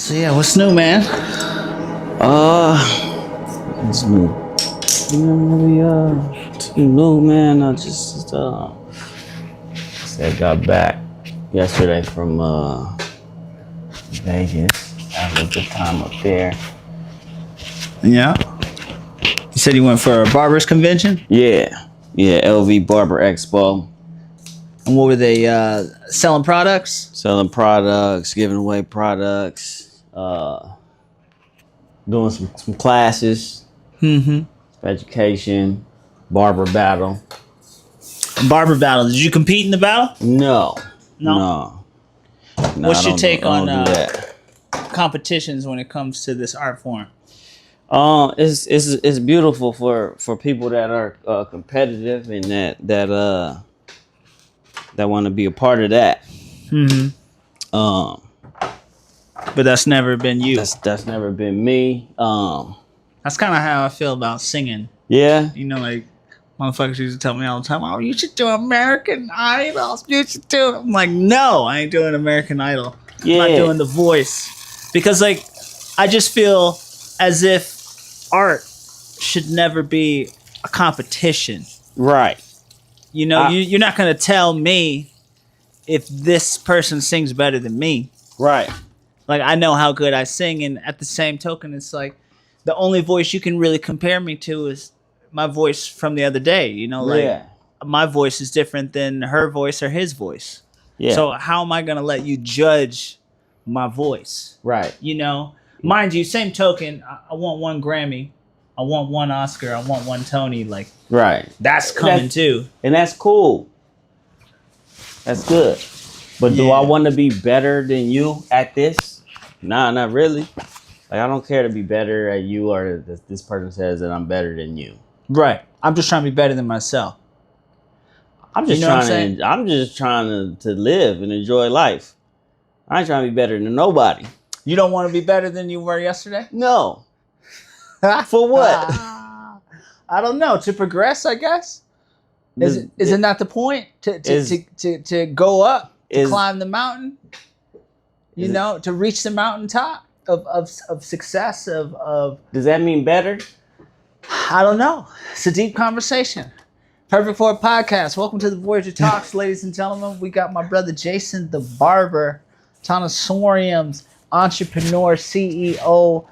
So yeah, what's new, man? It's new. Too new, man. I just said got back yesterday from Vegas. Had a good time up there. Yeah. You said you went for a barbers convention? Yeah, LV Barber Expo. And what were they selling products? Selling products, giving away products, doing some classes, education, barber battle. Barber battle. Did you compete in the battle? No. What's your take on that? competitions when it comes to this art form? It's beautiful for people that are competitive and that want to be a part of that. But that's never been you. That's never been me. That's kind of how I feel about singing. Yeah. You know, like motherfuckers used to tell me all the time, "Oh, you should do American Idol. You should do it." I'm like, no, I ain't doing American Idol. Yeah. I'm not doing The Voice because, like, I just feel as if art should never be a competition. Right. You know, you're not gonna tell me if this person sings better than me. Right. Like, I know how good I sing, and at the same token, it's like the only voice you can really compare me to is my voice from the other day. You know, like my voice is different than her voice or his voice. Yeah. So how am I gonna let you judge my voice? Right. You know, mind you, same token, I want one Grammy, I want one Oscar, I want one Tony. Like, right. That's coming too, and that's cool. That's good. But do I want to be better than you at this? Nah, not really. Like, I don't care to be better at you or this person says that I'm better than you. Right. I'm just trying to be better than myself. I'm just trying to live and enjoy life. I ain't trying to be better than nobody. You don't want to be better than you were yesterday? No. For what? I don't know. To progress, I guess. Is it not the point to go up, to climb the mountain? You know, to reach the mountaintop of success of. Does that mean better? I don't know. It's a deep conversation. Perfect for a podcast. Welcome to the Voyager Talks, ladies and gentlemen. We got my brother Jayson, the barber, Tonsorium's entrepreneur, CEO,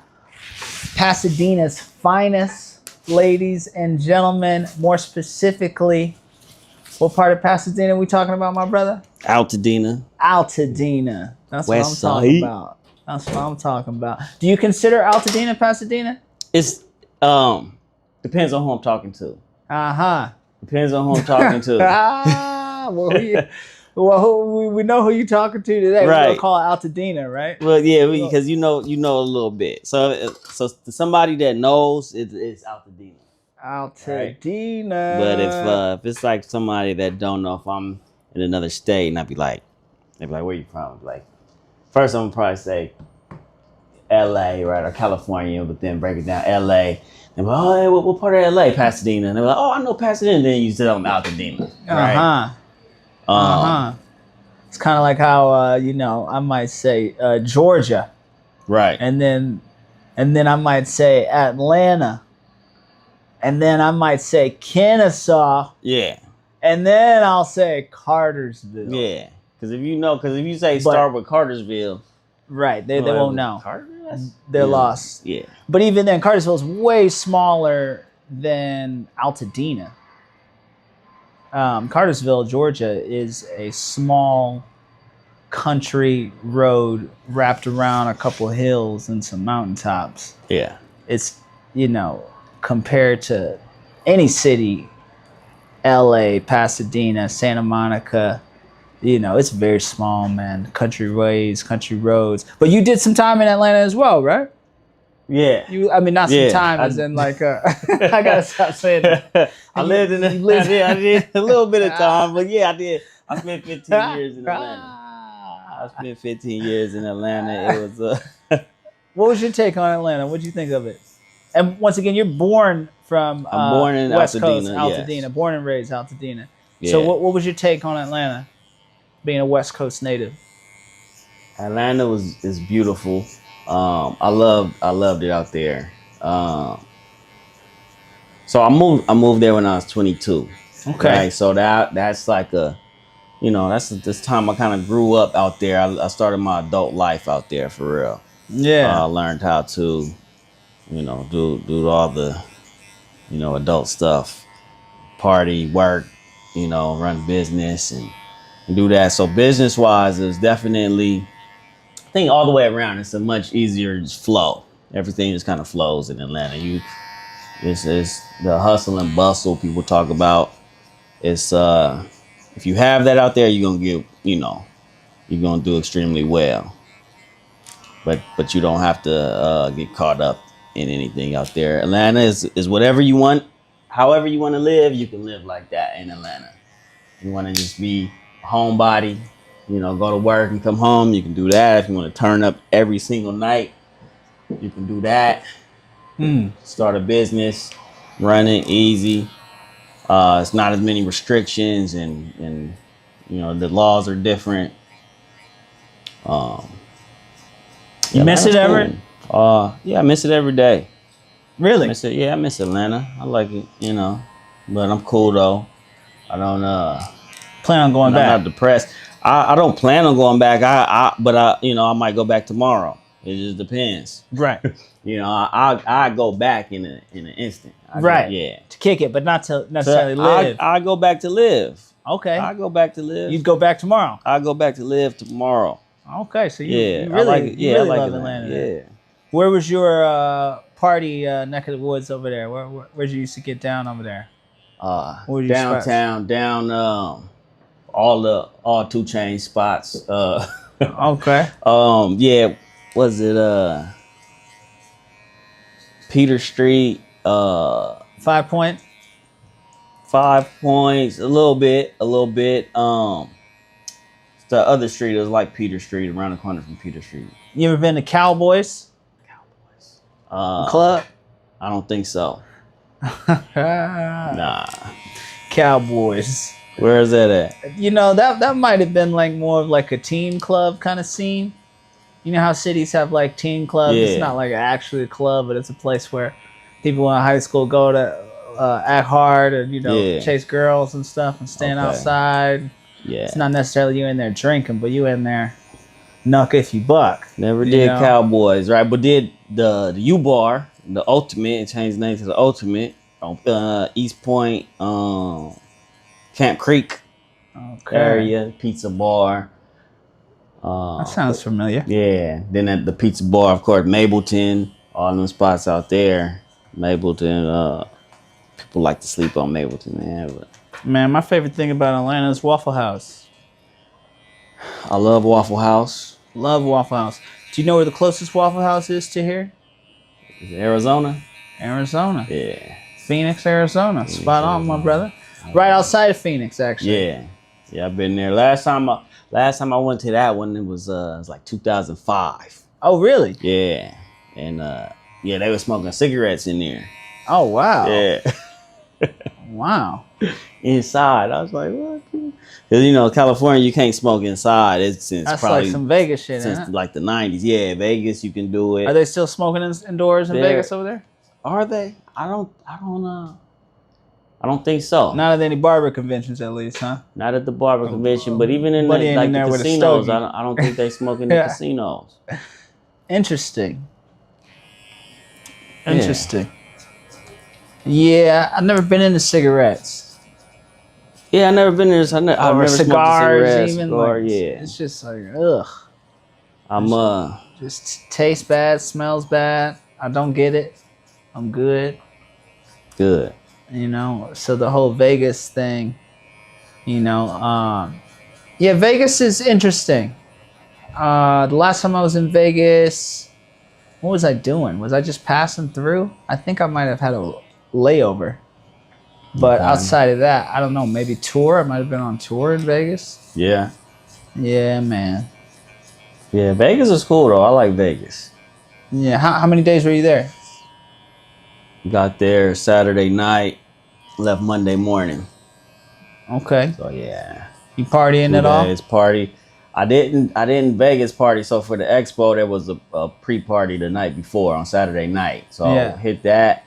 Pasadena's finest, ladies and gentlemen. More specifically, what part of Pasadena we talking about, my brother? Altadena. That's West what I'm talking about. That's what I'm talking about. Do you consider Altadena Pasadena? It's depends on who I'm talking to. Depends on who I'm talking to. We know who you're talking to today. Right. We're gonna call it Altadena, right? Well, yeah, because you know a little bit. So to somebody that knows, it's Altadena. Altadena. Right? But if it's like somebody that don't know, if I'm in another state and they'd be like, where you from? I'd be like, first I'm gonna probably say LA, right, or California, but then break it down LA. And be like, oh, hey, what part of LA? Pasadena. And they're like, oh, I know Pasadena. And then you tell them Altadena. Right? It's kind of like how I might say Georgia, right, and then I might say Atlanta, and then I might say Kennesaw, and then I'll say Cartersville, because if you say start with Cartersville, right, they won't know. They're lost. Yeah, but even then, Cartersville is way smaller than Altadena. Cartersville, Georgia is a small country road wrapped around a couple of hills and some mountaintops. Yeah. It's, compared to any city, LA, Pasadena, Santa Monica, it's very small, man. Country ways, country roads. But you did some time in Atlanta as well, right? Yeah. Not some time as in like, I gotta stop saying that. I lived in I did a little bit of time, but yeah, I did. I spent 15 years in Atlanta. It was What was your take on Atlanta? What'd you think of it? And once again, you're born from I'm born in West Altadena, Coast, Altadena, yes. Born and raised Altadena. Yeah. So what was your take on Atlanta, being a West Coast native? Atlanta is beautiful. I loved it out there. So I moved there when I was 22. Okay. Right? So that's like that's this time I kind of grew up out there. I started my adult life out there for real. Yeah. I learned how to, do all the, adult stuff, party, work, run business and do that. So business wise, it's definitely, I think all the way around, it's a much easier flow. Everything just kind of flows in Atlanta. It's the hustle and bustle people talk about. It's if you have that out there, you're gonna get, you're gonna do extremely well. But you don't have to get caught up in anything out there. Atlanta is whatever you want, however you want to live, you can live like that in Atlanta. You want to just be a homebody, go to work and come home, you can do that. If you want to turn up every single night, you can do that. Start a business, run it easy. It's not as many restrictions and the laws are different. You miss it ever? Yeah, I miss it every day. Really? I miss Atlanta. I like it, but I'm cool though. I don't plan on going back. I'm not depressed. I don't plan on going back. But I might go back tomorrow. It just depends. Right. I go back in an instant. To kick it, but not to necessarily live. I go back to live. Okay. I go back to live. You'd go back tomorrow. I go back to live tomorrow. Okay, so you really, I like it. you really I like love Atlanta. Yeah. Where was your party neck of the woods over there? Where'd you used to get down over there? Downtown, down all 2 Chain spots. Okay. Was it Peter Street? 5 Point. 5 Points, a little bit. The other street is like Peter Street, around the corner from Peter Street. You ever been to Cowboys? Club? I don't think so. Nah. Cowboys. Where is that at? That might have been like more of like a teen club kind of scene. You know how cities have like teen clubs? Yeah. It's not like actually a club, but it's a place where people in high school go to act hard and, chase girls and stuff and stand outside. Yeah. It's not necessarily you in there drinking, but you in there knuck if you buck. Never did Cowboys, right? But did the U-Bar, the Ultimate, it changed the name to the Ultimate, on East Point, Camp Creek area, pizza bar. That sounds familiar. Yeah. Then at the pizza bar, of course, Mableton, all them spots out there. Mableton, people like to sleep on Mableton, man. But man, my favorite thing about Atlanta is Waffle House. I love Waffle House. Love Waffle House. Do you know where the closest Waffle House is to here? Is it Arizona? Arizona. Yeah. Phoenix, Arizona. Spot on, my brother. Right outside of Phoenix, actually. Yeah, I've been there. Last time I went to that one, it was like 2005. Oh, really? Yeah. And they were smoking cigarettes in there. Oh, wow. Yeah. Wow. Inside. I was like, what? Because, California, you can't smoke inside. It's since That's probably like some Vegas shit, since isn't it? like the 90s. Yeah, Vegas, you can do it. Are they still smoking indoors in Vegas over there? Are they? I don't think so. Not at any barber conventions, at least, huh? Not at the barber convention, but even in the casinos, I don't think they smoke in the casinos. Interesting. Yeah, I've never been into cigarettes. Yeah, I've never been in this. I've never cigars, even. Yeah. It's just like, ugh. Just tastes bad, smells bad. I don't get it. I'm good. Good. So the whole Vegas thing, Vegas is interesting. The last time I was in Vegas, what was I doing? Was I just passing through? I think I might have had a layover. But outside of that, I don't know, maybe tour. I might have been on tour in Vegas. Yeah. Yeah, man. Yeah, Vegas is cool, though. I like Vegas. Yeah, how many days were you there? Got there Saturday night, left Monday morning. Okay. So, yeah. You partying at all? Party. I didn't Vegas party. So for the expo, there was a pre-party the night before on Saturday night. So I hit that.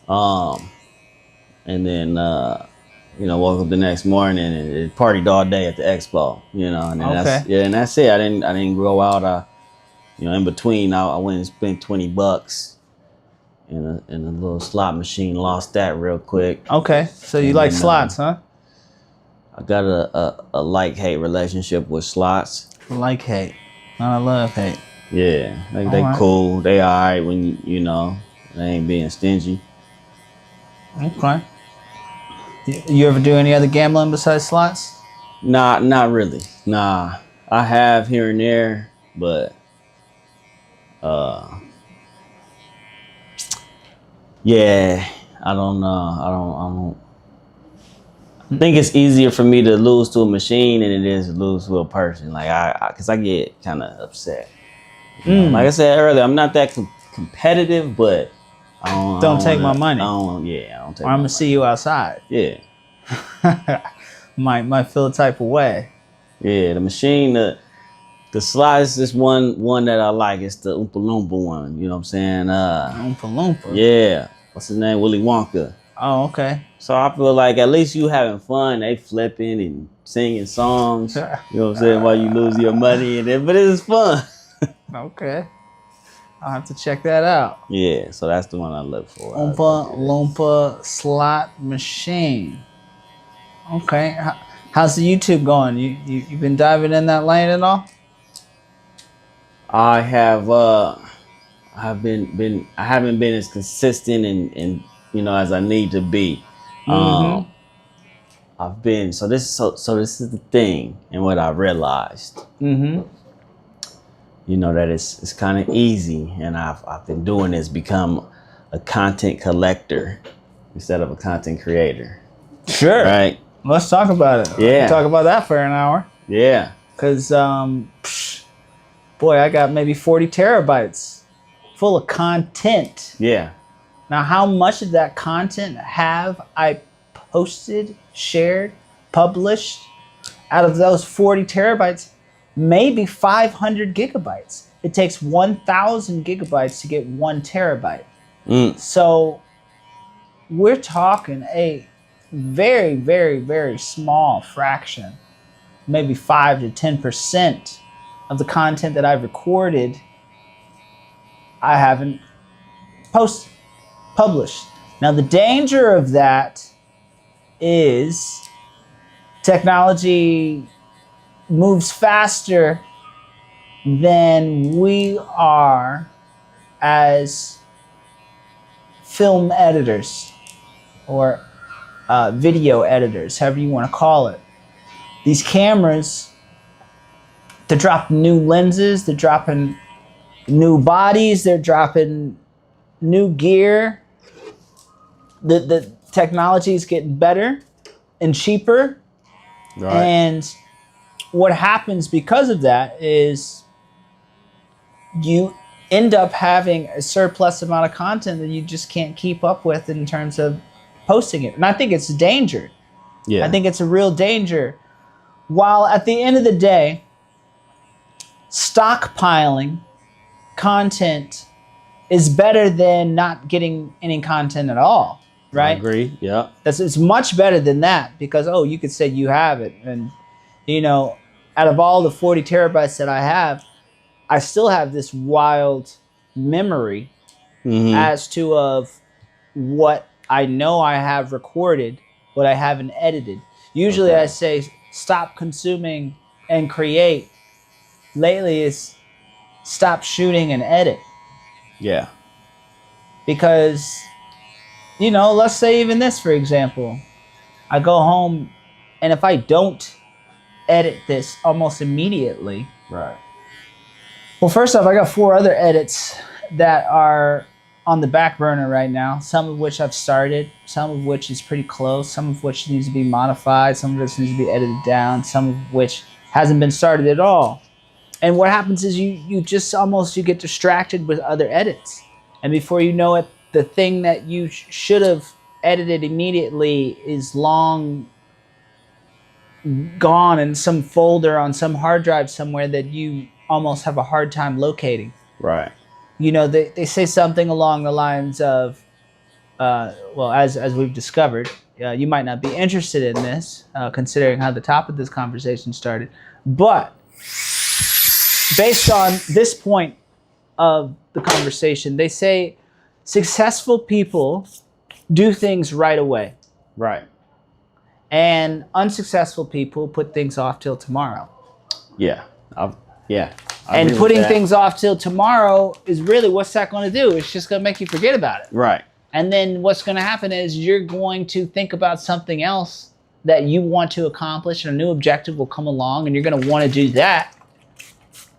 And then woke up the next morning and partied all day at the expo. And then that's it. I didn't go out. In between, I went and spent $20 in a little slot machine. Lost that real quick. Okay, so you like slots, huh? I got a like-hate relationship with slots. Like-hate, not a love-hate. Yeah, they cool. They all right when they ain't being stingy. Okay. You ever do any other gambling besides slots? Nah, not really. Nah, I have here and there, but yeah, I don't know. I think it's easier for me to lose to a machine than it is to lose to a person. Like because I get kind of upset. Like I said earlier, I'm not that competitive, but I don't take my money. I don't take. I'm gonna see you outside. Yeah. might feel a type of way. Yeah, the machine, the slice is one that I like. It's the Oompa Loompa one. You know what I'm saying? Oompa Loompa. Yeah. What's his name? Willy Wonka. Oh, okay. So I feel like at least you having fun. They flipping and singing songs. You know what I'm saying? While you lose your money but it's fun. Okay. I'll have to check that out. Yeah, so that's the one I look for. Oompa Loompa slot machine. Okay. How's the YouTube going? You been diving in that lane at all? I have. I haven't been as consistent and as I need to be. I've been so this is the thing and what I realized. That it's kind of easy, and I've been doing this, become a content collector instead of a content creator. Sure. Right. Let's talk about it. Yeah. Let's talk about that for an hour. Yeah. Because, boy, I got maybe 40 terabytes full of content. Yeah. Now, how much of that content have I posted, shared, published? Out of those 40 terabytes, maybe 500 gigabytes. It takes 1,000 gigabytes to get 1 terabyte. So we're talking a very, very, very small fraction, maybe 5 to 10% of the content that I've recorded, I haven't published. Now, the danger of that is technology moves faster than we are as film editors or video editors, however you want to call it. These cameras, they're dropping new lenses, they're dropping new bodies, they're dropping new gear. The technology is getting better and cheaper. Right. And what happens because of that is you end up having a surplus amount of content that you just can't keep up with in terms of posting it. And I think it's a danger. Yeah. I think it's a real danger. While at the end of the day, stockpiling content is better than not getting any content at all, right? I agree. Yeah. It's much better than that because, you could say you have it. And, out of all the 40 terabytes that I have, I still have this wild memory as to of what I know I have recorded, but I haven't edited. Usually I say stop consuming and create. Lately it's stop shooting and edit. Yeah. Because, let's say even this, for example. I go home, and if I don't edit this almost immediately. Right. Well, first off, I got 4 other edits that are on the back burner right now, some of which I've started, some of which is pretty close, some of which needs to be modified, some of which needs to be edited down, some of which hasn't been started at all. And what happens is you get distracted with other edits. And before you know it, the thing that you should have edited immediately is long gone in some folder on some hard drive somewhere that you almost have a hard time locating. Right. You know, they say something along the lines of, well, as we've discovered, you might not be interested in this, considering how the top of this conversation started, but based on this point of the conversation, they say successful people do things right away. Right. And unsuccessful people put things off till tomorrow. Yeah. And putting things off till tomorrow is really, what's that going to do? It's just going to make you forget about it. Right. And then what's going to happen is you're going to think about something else that you want to accomplish, and a new objective will come along, and you're going to want to do that.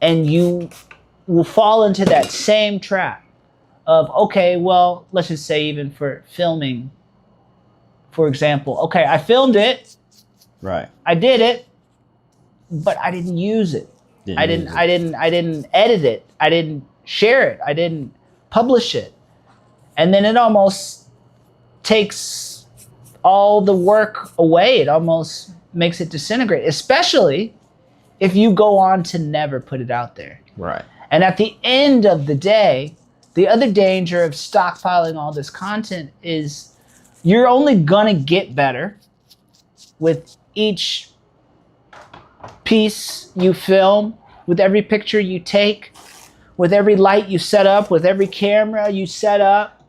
And you will fall into that same trap of, okay, well, let's just say even for filming, for example, okay, I filmed it. Right. I did it, but I didn't use it. I didn't edit it. I didn't share it. I didn't publish it. And then it almost takes all the work away. It almost makes it disintegrate, especially if you go on to never put it out there. Right. And at the end of the day, the other danger of stockpiling all this content is you're only gonna get better with each piece you film, with every picture you take, with every light you set up, with every camera you set up,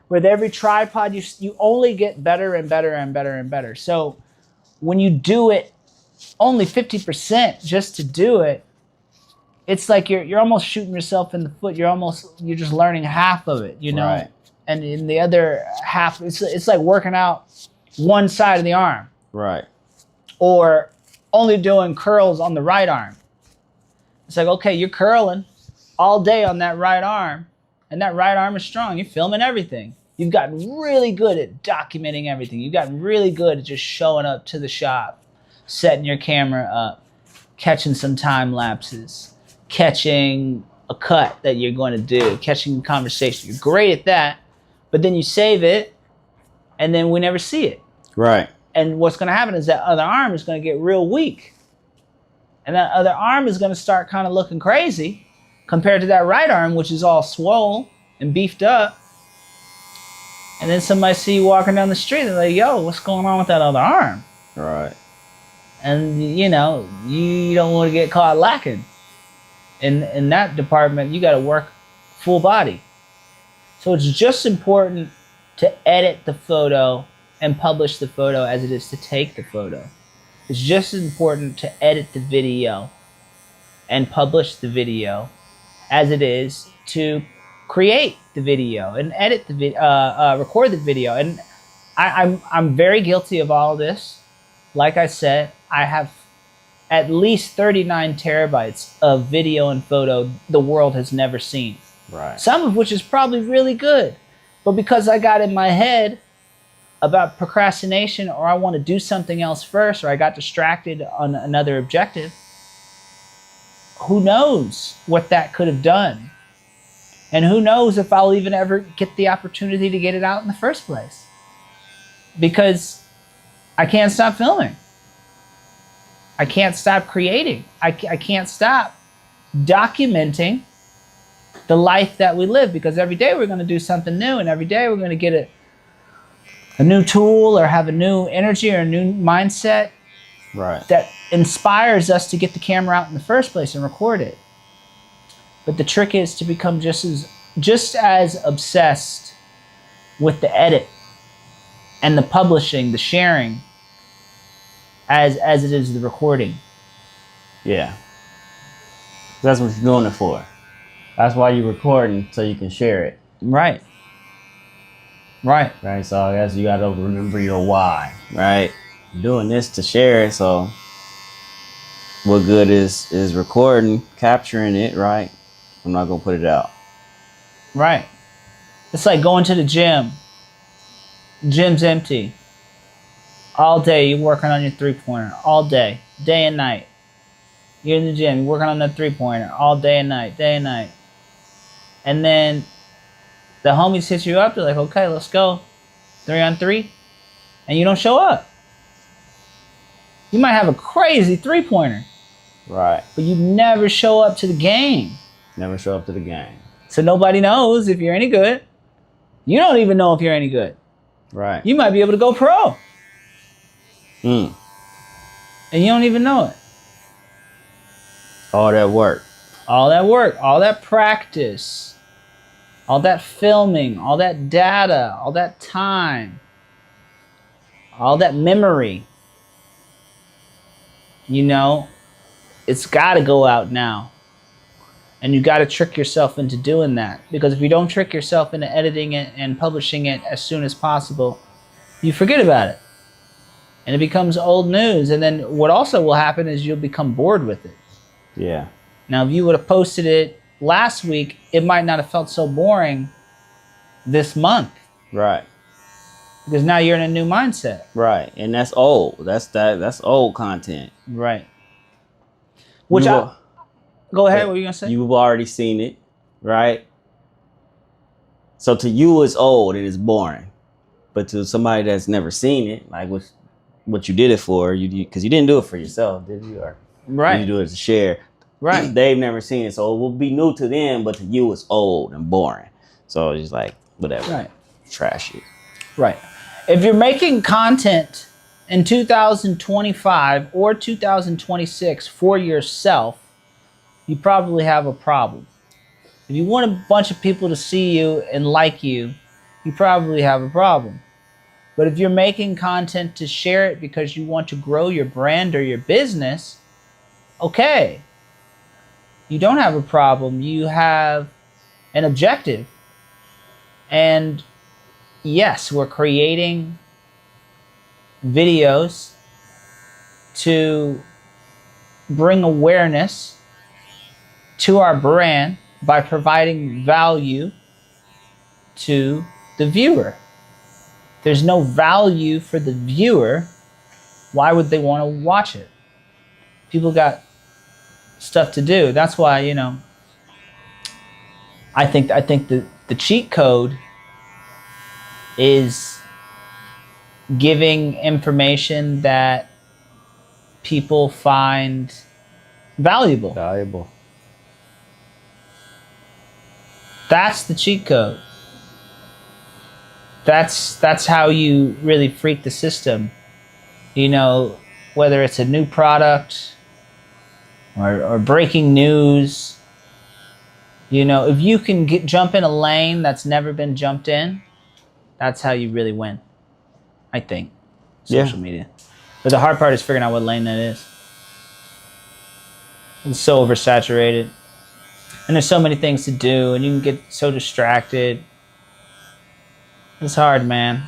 with every tripod, you only get better and better and better and better. So when you do it only 50% just to do it, it's like you're almost shooting yourself in the foot. You're just learning half of it, you know? Right. And in the other half, it's like working out one side of the arm. Right. Or only doing curls on the right arm. It's like, okay, you're curling all day on that right arm, and that right arm is strong. You're filming everything. You've gotten really good at documenting everything. You've gotten really good at just showing up to the shop, setting your camera up, catching some time lapses, catching a cut that you're going to do, catching a conversation. You're great at that, but then you save it, and then we never see it. Right. And what's going to happen is that other arm is going to get real weak. And that other arm is going to start kind of looking crazy compared to that right arm, which is all swole and beefed up. And then somebody see you walking down the street, they're like, yo, what's going on with that other arm? Right. And, you know, you don't want to get caught lacking. In that department, you got to work full body. So it's just important to edit the photo and publish the photo as it is to take the photo. It's just as important to edit the video and publish the video as it is to create the video and edit the record the video. And I'm very guilty of all this. Like I said, I have at least 39 terabytes of video and photo the world has never seen. Right. Some of which is probably really good. But because I got in my head about procrastination, or I want to do something else first, or I got distracted on another objective, who knows what that could have done? And who knows if I'll even ever get the opportunity to get it out in the first place? Because I can't stop filming. I can't stop creating. I can't stop documenting the life that we live, because every day we're going to do something new, and every day we're going to get a new tool or have a new energy or a new mindset that inspires us to get the camera out in the first place and record it. But the trick is to become just as obsessed with the edit and the publishing, the sharing, as it is the recording. Yeah. That's what you're doing it for. That's why you're recording, so you can share it. Right. Right. Right. So I guess you gotta remember your why. Right. You're doing this to share it. So what good is recording, capturing it? Right. I'm not gonna put it out. Right. It's like going to the gym. Gym's empty. All day you're working on your 3-pointer. All day. Day and night. You're in the gym, you're working on that 3-pointer. All day and night. Day and night. And then the homies hit you up. They're like, okay, let's go. 3-on-3. And you don't show up. You might have a crazy three-pointer, Right. but you never show up to the game. Never show up to the game. So nobody knows if you're any good. You don't even know if you're any good. Right. You might be able to go pro. Mm. And you don't even know it. All that work. All that work, all that practice, all that filming, all that data, all that time, all that memory. You know, it's got to go out now. And you got to trick yourself into doing that. Because if you don't trick yourself into editing it and publishing it as soon as possible, you forget about it. And it becomes old news. And then what also will happen is you'll become bored with it. Yeah. Now, if you would have posted it last week, it might not have felt so boring this month. Right. Because now you're in a new mindset. Right. And that's old. That's old content. Right. Which go ahead, what were you going to say? You've already seen it, right? So to you, it's old and it's boring. But to somebody that's never seen it, like what you did it for, because you didn't do it for yourself, did you? Or Right. you do it to share. Right. They've never seen it, so it will be new to them, but to you, it's old and boring. So it's just like, whatever. Right. Trash it. Right. If you're making content in 2025 or 2026 for yourself, you probably have a problem. If you want a bunch of people to see you and like you, you probably have a problem. But if you're making content to share it because you want to grow your brand or your business, okay. You don't have a problem. You have an objective. And yes, we're creating videos to bring awareness to our brand by providing value to the viewer. If there's no value for the viewer, why would they want to watch it? People got stuff to do. That's why, you know, I think the cheat code is giving information that people find valuable. That's the cheat code. That's how you really freak the system. You know, whether it's a new product or breaking news. You know, if you can jump in a lane that's never been jumped in, that's how you really win, I think. Social media. But the hard part is figuring out what lane that is. It's so oversaturated. And there's so many things to do, and you can get so distracted. It's hard, man.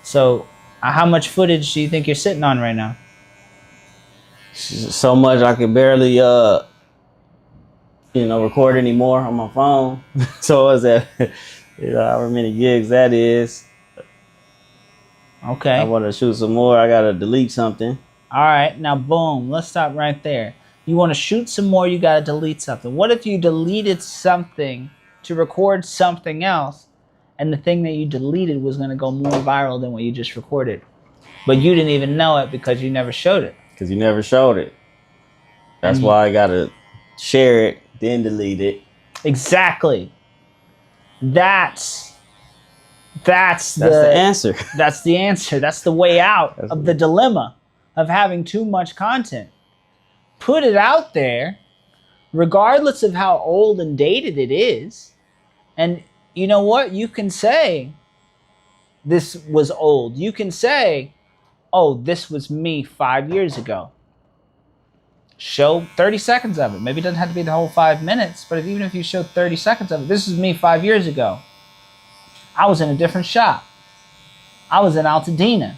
So, how much footage do you think you're sitting on right now? So much I can barely record anymore on my phone. So is that however many gigs that is. Okay. I want to shoot some more. I gotta delete something. All right, now boom. Let's stop right there. You want to shoot some more, you gotta delete something. What if you deleted something to record something else, and the thing that you deleted was gonna go more viral than what you just recorded, but you didn't even know it because you never showed it? Because you never showed it. That's why I gotta share it, then delete it. Exactly. That's the answer. That's the answer. That's the way out of the dilemma of having too much content. Put it out there, regardless of how old and dated it is. And you know what? You can say, this was old. You can say, oh, this was me 5 years ago. Show 30 seconds of it. Maybe it doesn't have to be the whole 5 minutes, but even if you show 30 seconds of it, this is me 5 years ago. I was in a different shop. I was in Altadena.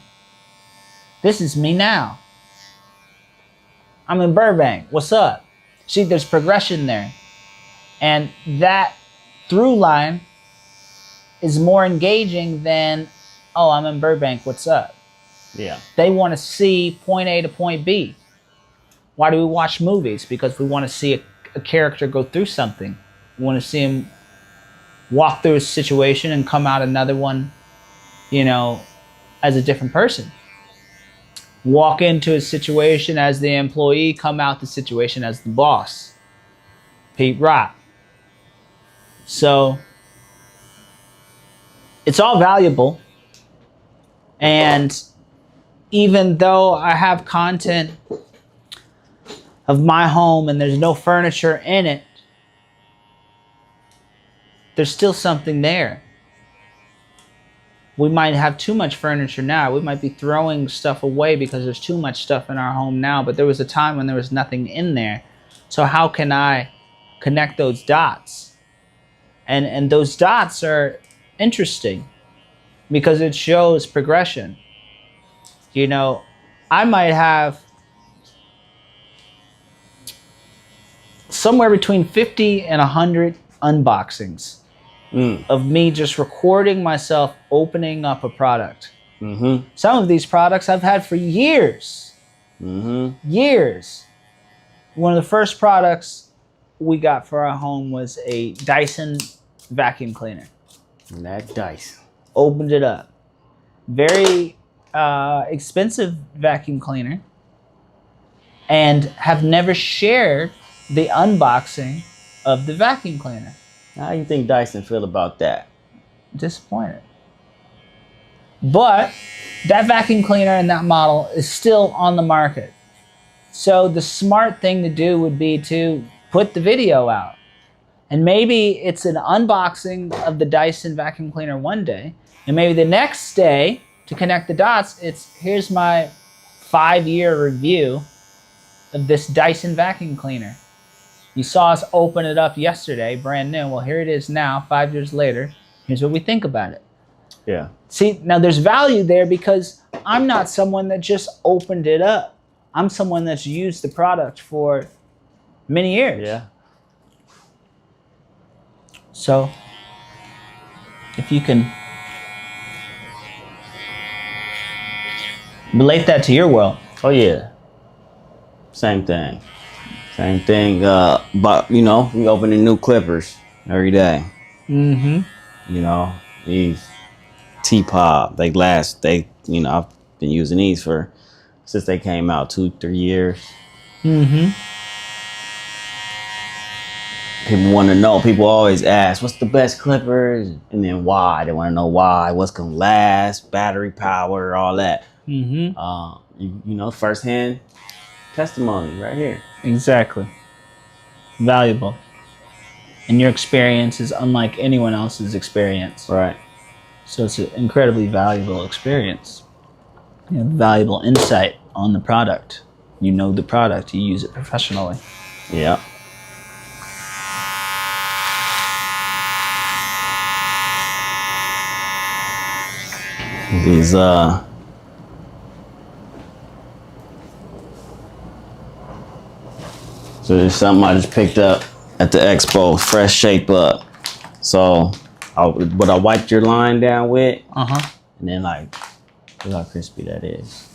This is me now. I'm in Burbank. What's up? See, there's progression there. And that through line is more engaging than, oh, I'm in Burbank. What's up? Yeah. They want to see point A to point B. Why do we watch movies? Because we want to see a character go through something. We want to see him walk through a situation and come out another one, as a different person. walk into a situation as the employee, come out the situation as the boss. Pete Rock. So it's all valuable. And even though I have content of my home and there's no furniture in it, there's still something there. We might have too much furniture now. We might be throwing stuff away because there's too much stuff in our home now, but there was a time when there was nothing in there. So how can I connect those dots? And those dots are interesting because it shows progression. You know, I might have somewhere between 50 and 100 unboxings of me just recording myself opening up a product. Mm-hmm. Some of these products I've had for years. Mm-hmm. Years. One of the first products we got for our home was a Dyson vacuum cleaner. And that Dyson. Opened it up. Very expensive vacuum cleaner. And have never shared the unboxing of the vacuum cleaner. How do you think Dyson feel about that? Disappointed. But that vacuum cleaner and that model is still on the market. So the smart thing to do would be to put the video out. And maybe it's an unboxing of the Dyson vacuum cleaner one day. And maybe the next day, to connect the dots, it's here's my 5-year review of this Dyson vacuum cleaner. You saw us open it up yesterday, brand new. Well, here it is now, 5 years later. Here's what we think about it. Yeah. See, now there's value there because I'm not someone that just opened it up. I'm someone that's used the product for many years. Yeah. So, if you can relate that to your world. Oh, yeah. Same thing. Same thing, but you know, we opening new clippers every day. Mm-hmm. You know, these T-Pop, you know, I've been using these since they came out 2-3 years. Mm-hmm. People want to know, people always ask, what's the best clippers? And then why? They want to know why, what's gonna last, battery power, all that. Mm-hmm. You know, firsthand testimony right here. Exactly. Valuable. And your experience is unlike anyone else's experience. Right. So it's an incredibly valuable experience. You have valuable insight on the product. You know the product. You use it professionally. Yeah. These so there's something I just picked up at the expo, fresh shape up. So what I wiped your line down with, and then like, look how crispy that is.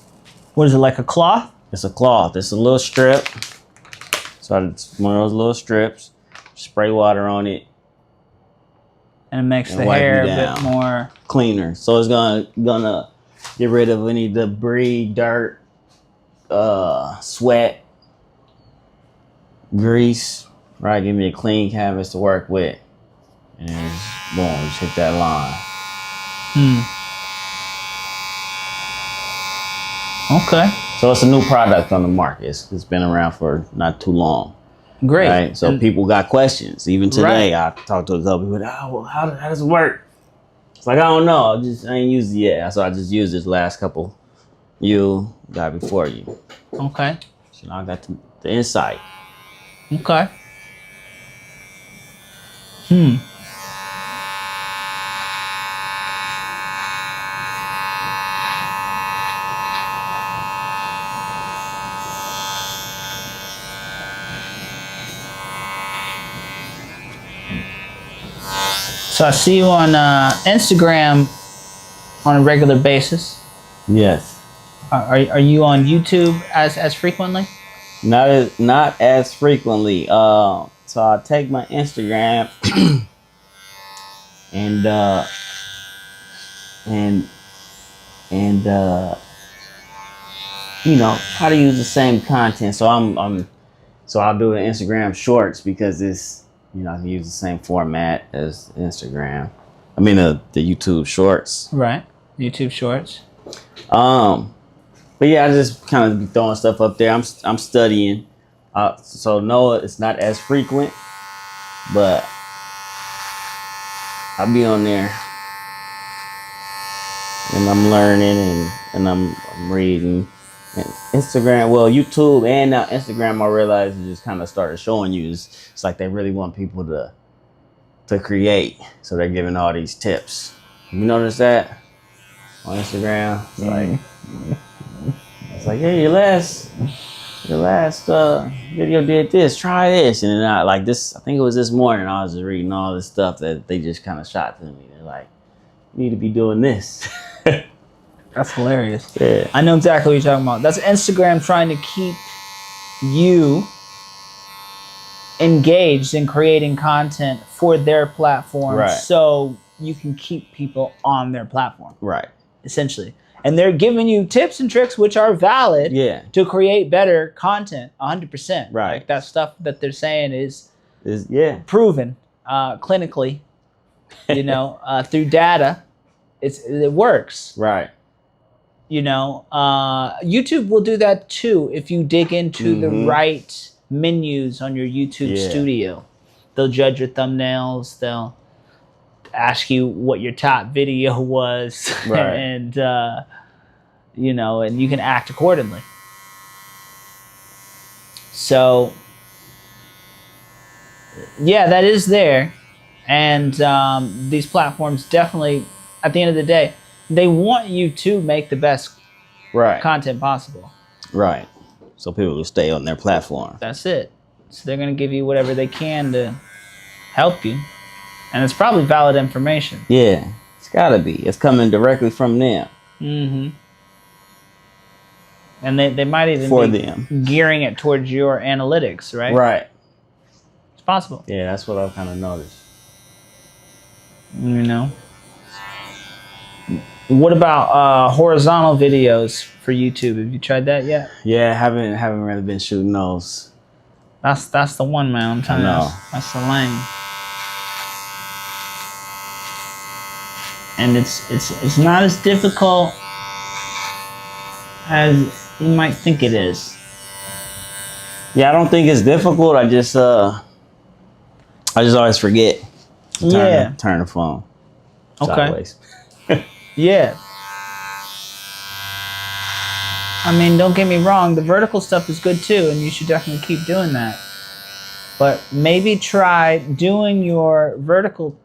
What is it, like a cloth? It's a cloth. It's a little strip. So it's one of those little strips. Spray water on it. And it makes the hair a bit more cleaner. So it's gonna get rid of any debris, dirt, sweat, grease, right? Give me a clean canvas to work with. And boom, just hit that line. Okay. So it's a new product on the market. It's been around for not too long. Great. Right? So people got questions. Even today, I talked to a couple people, well, how does it work? It's like, I don't know. I ain't used it yet. So I just used this last couple you got before you. Okay. So now I got the insight. Okay. So I see you on Instagram on a regular basis. Yes. Are you on YouTube as frequently? Not as frequently. So I take my Instagram and try to use the same content. So so I'll do the Instagram shorts because it's, I can use the same format as Instagram. I mean, the YouTube shorts. Right. YouTube shorts. But yeah, I just kind of be throwing stuff up there. I'm studying. So no, it's not as frequent, but I'll be on there. And I'm learning and I'm reading. And Instagram, well, YouTube and now Instagram, I realized it just kind of started showing you. It's like they really want people to create. So they're giving all these tips. You notice that on Instagram? It's like, hey, your last video did this. Try this, and then I think it was this morning. I was just reading all this stuff that they just kind of shot to me. They're like, you need to be doing this. That's hilarious. Yeah. I know exactly what you're talking about. That's Instagram trying to keep you engaged in creating content for their platform, right, so you can keep people on their platform. Right. Essentially. And they're giving you tips and tricks which are valid, yeah, to create better content 100%. Right. Like that stuff that they're saying is proven clinically, through data. It works. Right. YouTube will do that too if you dig into the right menus on your YouTube studio. They'll judge your thumbnails. They'll ask you what your top video was, right, and and you can act accordingly. So yeah, that is there, and these platforms definitely, at the end of the day, they want you to make the best content possible. Right. So people will stay on their platform. That's it. So they're going to give you whatever they can to help you. And it's probably valid information. Yeah. It's got to be. It's coming directly from them. Mm-hmm. And they might even be gearing it towards your analytics, right? Right. It's possible. Yeah, that's what I've kind of noticed. What about horizontal videos for YouTube? Have you tried that yet? Yeah, haven't really been shooting those. That's the one, man. I'm telling you. That's the lane. And it's not as difficult as you might think it is. Yeah, I don't think it's difficult. I just always forget to turn the phone sideways. Yeah. I mean, don't get me wrong, the vertical stuff is good too, and you should definitely keep doing that. But maybe try doing your vertical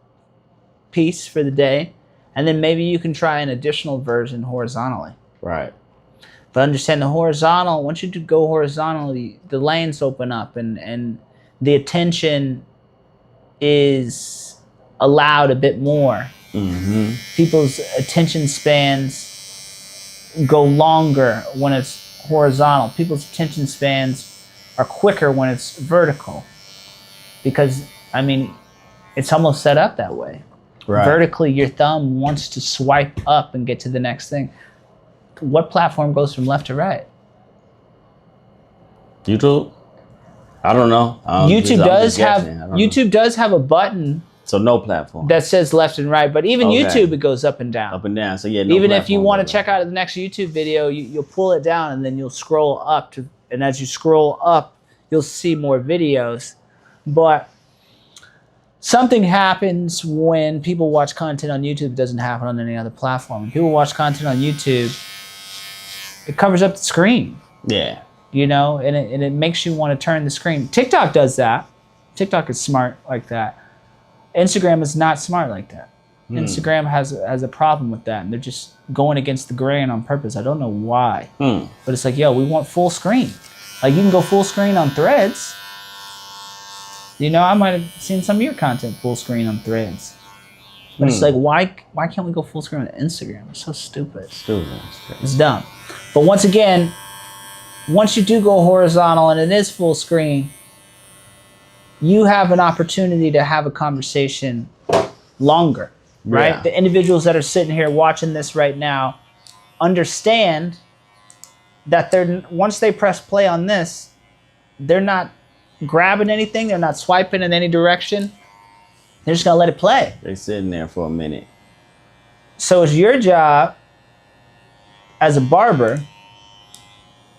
piece for the day, and then maybe you can try an additional version horizontally. Right. But understand the horizontal, once you go horizontally, the lanes open up and the attention is allowed a bit more. Mm-hmm. People's attention spans go longer when it's horizontal. People's attention spans are quicker when it's vertical. Because, it's almost set up that way. Right. Vertically, your thumb wants to swipe up and get to the next thing. What platform goes from left to right? YouTube? I don't know. YouTube does have a button. So no platform that says left and right, but even YouTube, it goes up and down. Up and down. So yeah. No, even if you want to check out the next YouTube video, you'll pull it down and then you'll scroll up and as you scroll up, you'll see more videos. But something happens when people watch content on YouTube that doesn't happen on any other platform. When people watch content on YouTube, it covers up the screen. Yeah. And it makes you want to turn the screen. TikTok does that. TikTok is smart like that. Instagram is not smart like that. Instagram has a problem with that, and they're just going against the grain on purpose. I don't know why. But it's like, we want full screen. Like, you can go full screen on Threads. I might have seen some of your content full screen on Threads. But it's like, why can't we go full screen on Instagram? It's so stupid. It's dumb. But once again, once you do go horizontal and it is full screen, you have an opportunity to have a conversation longer, right? The individuals that are sitting here watching this right now understand that they're once they press play on this, they're not grabbing anything. They're not swiping in any direction. They're just gonna let it play. They're sitting there for a minute. So it's your job as a barber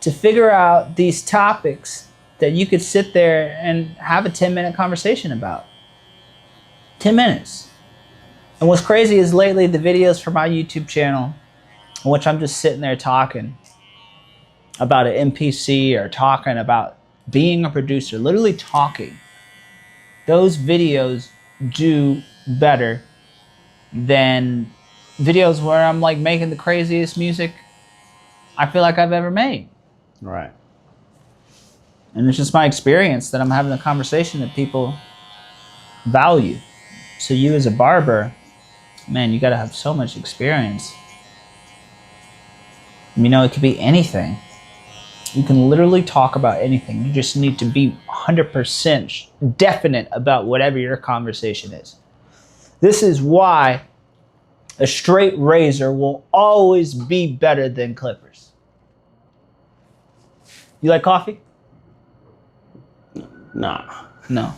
to figure out these topics that you could sit there and have a 10-minute conversation about. 10 minutes. And what's crazy is lately the videos for my YouTube channel, in which I'm just sitting there talking about an MPC or talking about being a producer, literally talking. Those videos do better than videos where I'm like making the craziest music I feel like I've ever made. Right. And it's just my experience that I'm having a conversation that people value. So you as a barber, man, you gotta have so much experience. You know, it could be anything. You can literally talk about anything. You just need to be 100% definite about whatever your conversation is. This is why a straight razor will always be better than clippers. You like coffee? Nah. No.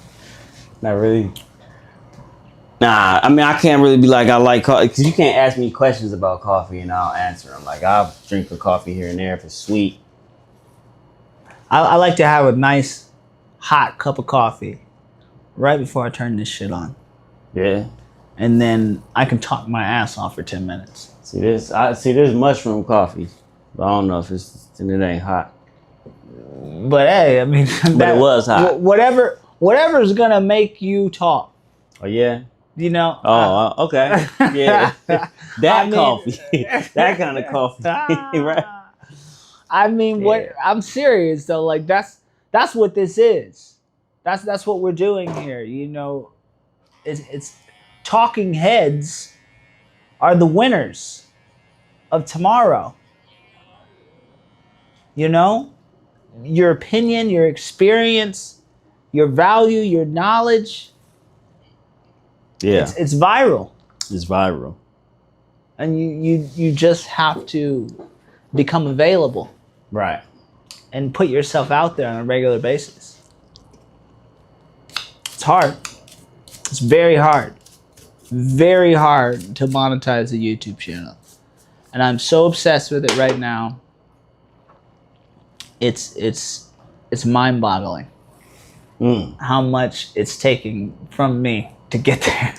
Not really. Nah, I mean, I can't really be like, I like coffee, because you can't ask me questions about coffee and I'll answer them. Like, I'll drink a coffee here and there if it's sweet. I like to have a nice hot cup of coffee right before I turn this shit on. Yeah. And then I can talk my ass off for 10 minutes. See this? There's mushroom coffee, but I don't know if it ain't hot. But hey, I mean, But it was hot. Whatever's gonna make you talk. Oh yeah. You know. Okay. Yeah. Coffee. That kind of coffee, right? I mean, I'm serious though. Like that's what this is. That's what we're doing here. You know, it's talking heads are the winners of tomorrow. You know, your opinion, your experience, your value, your knowledge. Yeah, it's viral. It's viral, and you just have to become available. Right. And put yourself out there on a regular basis. It's hard. It's very hard. Very hard to monetize a YouTube channel. And I'm so obsessed with it right now. It's mind-boggling. How much it's taking from me to get there.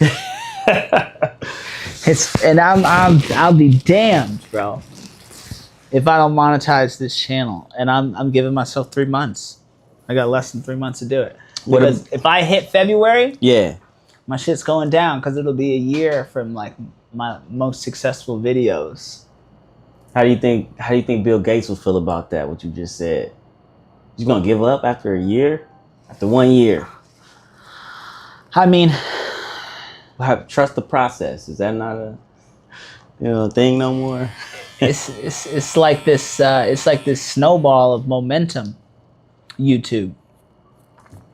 I'll be damned, bro, if I don't monetize this channel. And I'm giving myself 3 months. I got less than 3 months to do it. Because if I hit February, my shit's going down because it'll be a year from like my most successful videos. How do you think Bill Gates will feel about that? What you just said? He's gonna give up after a year? After 1 year? I mean, trust the process. Is that not a thing no more? it's like this snowball of momentum. YouTube.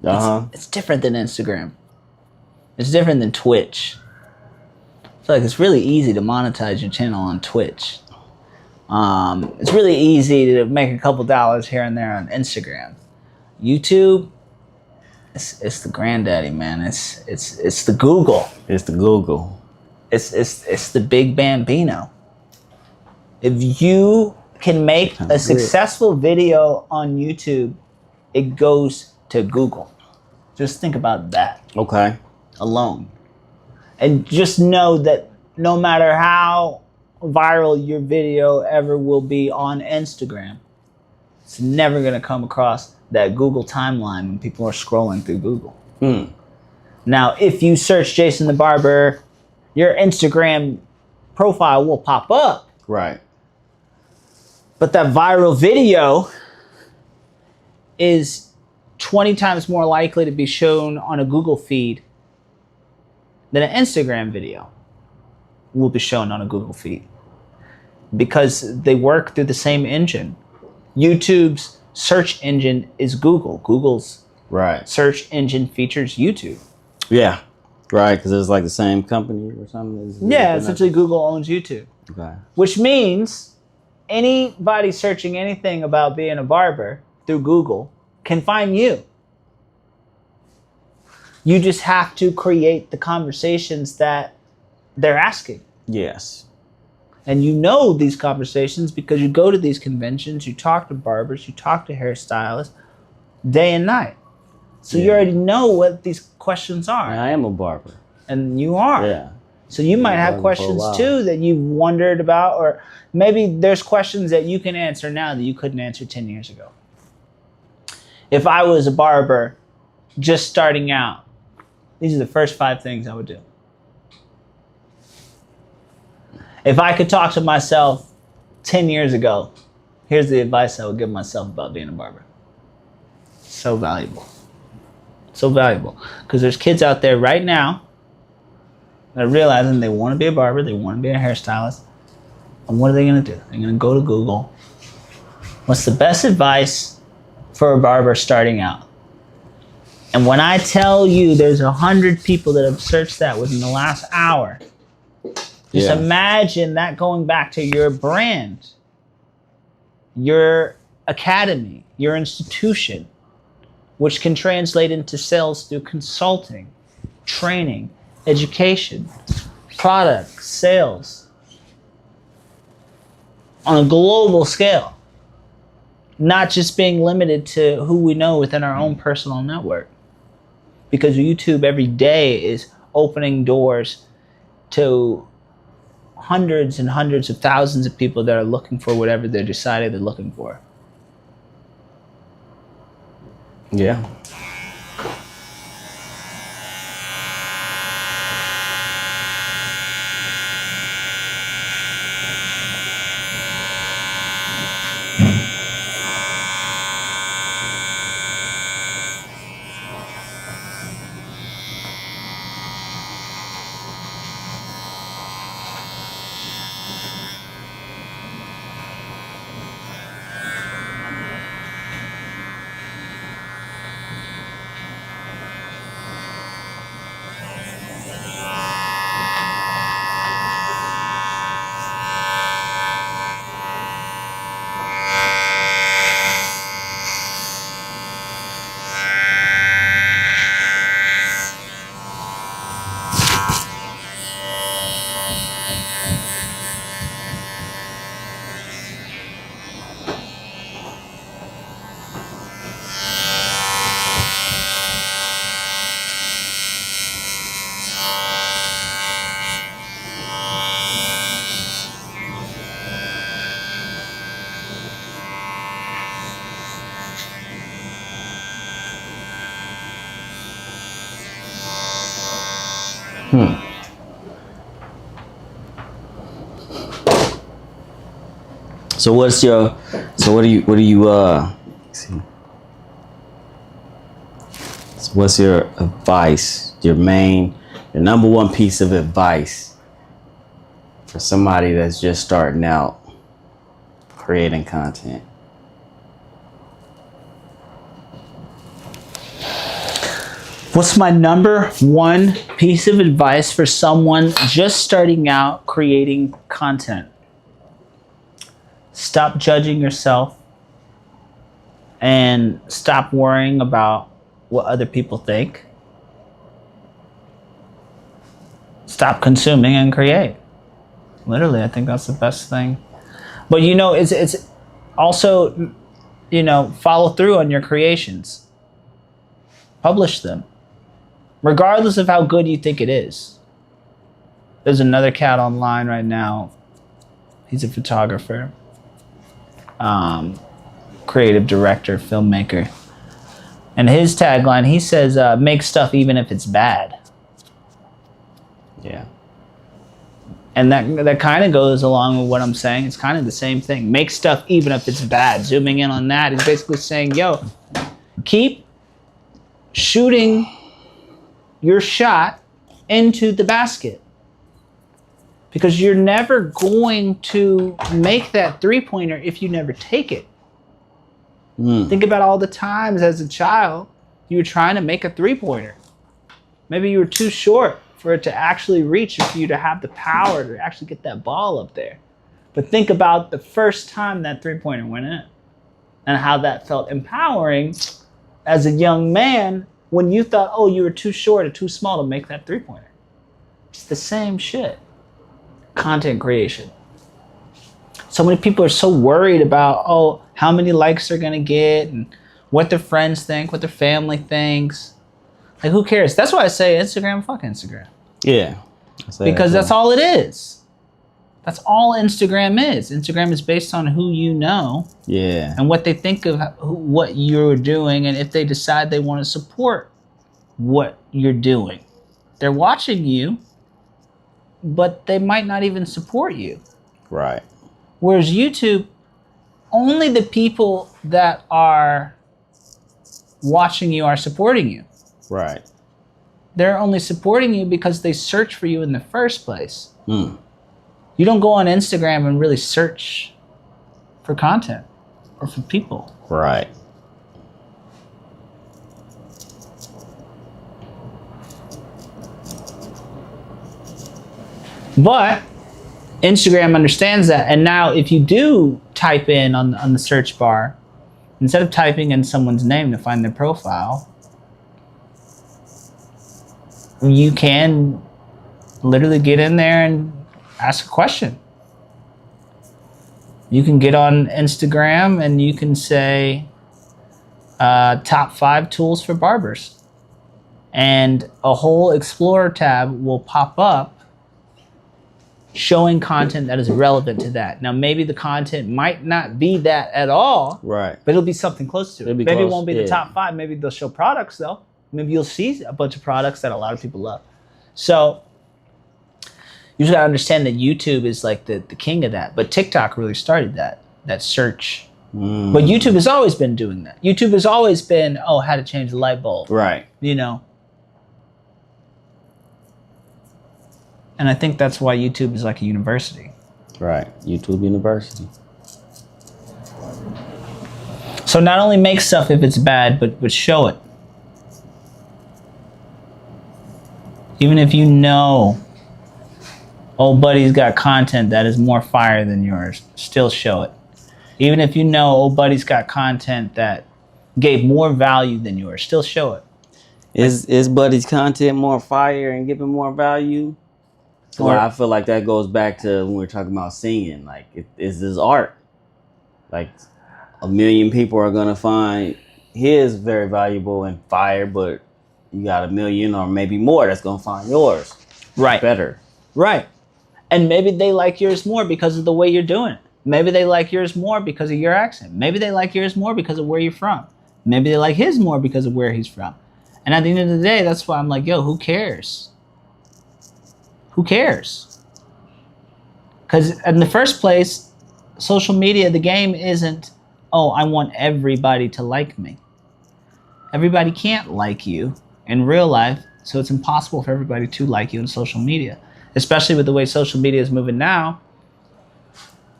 It's different than Instagram. It's different than Twitch. I feel like it's really easy to monetize your channel on Twitch. It's really easy to make a couple dollars here and there on Instagram. YouTube, it's the granddaddy, man. It's the Google. It's the Google. It's the big Bambino. If you can make a successful video on YouTube, it goes to Google. Just think about that. Okay. Alone. And just know that no matter how viral your video ever will be on Instagram, it's never going to come across that Google timeline when people are scrolling through Google. Now, if you search Jayson the Barber, your Instagram profile will pop up. Right. But that viral video is 20 times more likely to be shown on a Google feed than an Instagram video will be shown on a Google feed. Because they work through the same engine. YouTube's search engine is Google. Google's search engine features YouTube. Yeah. Right, because it's like the same company or something. Yeah, essentially Google owns YouTube. Okay. Which means anybody searching anything about being a barber through Google can find you. You just have to create the conversations that they're asking. Yes. And you know these conversations because you go to these conventions, you talk to barbers, you talk to hairstylists day and night. So you already know what these questions are. I am a barber. And you are. Yeah. So you might have questions too that you've wondered about, or maybe there's questions that you can answer now that you couldn't answer 10 years ago. If I was a barber just starting out, these are the first 5 things I would do. If I could talk to myself 10 years ago, here's the advice I would give myself about being a barber. So valuable. So valuable. Because there's kids out there right now that are realizing they want to be a barber, they want to be a hairstylist. And what are they going to do? They're going to go to Google. What's the best advice for a barber starting out? And when I tell you there's 100 people that have searched that within the last hour, just imagine that going back to your brand, your academy, your institution, which can translate into sales through consulting, training, education, product, sales, on a global scale, not just being limited to who we know within our own personal network. Because YouTube every day is opening doors to hundreds and hundreds of thousands of people that are looking for whatever they're decided they're looking for. Yeah. So what do you see? So what's your advice, your number one piece of advice for somebody that's just starting out creating content? What's my number one piece of advice for someone just starting out creating content? Stop judging yourself and stop worrying about what other people think. Stop consuming and create. Literally, I think that's the best thing. But it's also, follow through on your creations. Publish them. Regardless of how good you think it is. There's another cat online right now. He's a photographer, creative director, filmmaker. And his tagline, he says, make stuff even if it's bad. Yeah. And that kind of goes along with what I'm saying. It's kind of the same thing. Make stuff even if it's bad. Zooming in on that, he's basically saying, yo, keep shooting your shot into the basket. Because you're never going to make that three-pointer if you never take it. Think about all the times as a child you were trying to make a three-pointer. Maybe you were too short for it to actually reach, or for you to have the power to actually get that ball up there. But think about the first time that three-pointer went in and how that felt empowering as a young man when you thought, oh, you were too short or too small to make that three-pointer. It's the same shit. Content creation. So many people are so worried about, oh, how many likes they're going to get and what their friends think, what their family thinks. Like, who cares? That's why I say Instagram, fuck Instagram. Yeah. Because that's all it is. That's all Instagram is. Instagram is based on who you know. Yeah. And what they think of what you're doing, and if they decide they want to support what you're doing. They're watching you, but they might not even support you. Right. Whereas YouTube, only the people that are watching you are supporting you. Right. They're only supporting you because they search for you in the first place. Mm. You don't go on Instagram and really search for content or for people. Right. But Instagram understands that. And now if you do type in on the search bar, instead of typing in someone's name to find their profile, you can literally get in there and ask a question. You can get on Instagram and you can say top 5 tools for barbers. And a whole Explorer tab will pop up showing content that is relevant to that. Now, maybe the content might not be that at all, Right. but it'll be something close to it. Maybe close, it won't be the yeah. top 5. Maybe they'll show products, though. Maybe you'll see a bunch of products that a lot of people love. So you just gotta understand that YouTube is like the king of that. But TikTok really started that search. Mm. But YouTube has always been doing that. YouTube has always been, oh, how to change the light bulb. Right. You know? And I think that's why YouTube is like a university. Right. YouTube University. So not only make stuff if it's bad, but show it. Even if you know old buddy's got content that is more fire than yours, still show it. Even if you know old buddy's got content that gave more value than yours, still show it. Is Buddy's content more fire and giving more value? Or I feel like that goes back to when we were talking about singing. Like, is this art? Like, 1 million people are gonna find his very valuable and fire, but you got 1 million or maybe more that's gonna find yours better. Right. And maybe they like yours more because of the way you're doing it. Maybe they like yours more because of your accent. Maybe they like yours more because of where you're from. Maybe they like his more because of where he's from. And at the end of the day, that's why I'm like, yo, who cares? Who cares? Because in the first place, social media, the game isn't, oh, I want everybody to like me. Everybody can't like you in real life, so it's impossible for everybody to like you in social media. Especially with the way social media is moving now.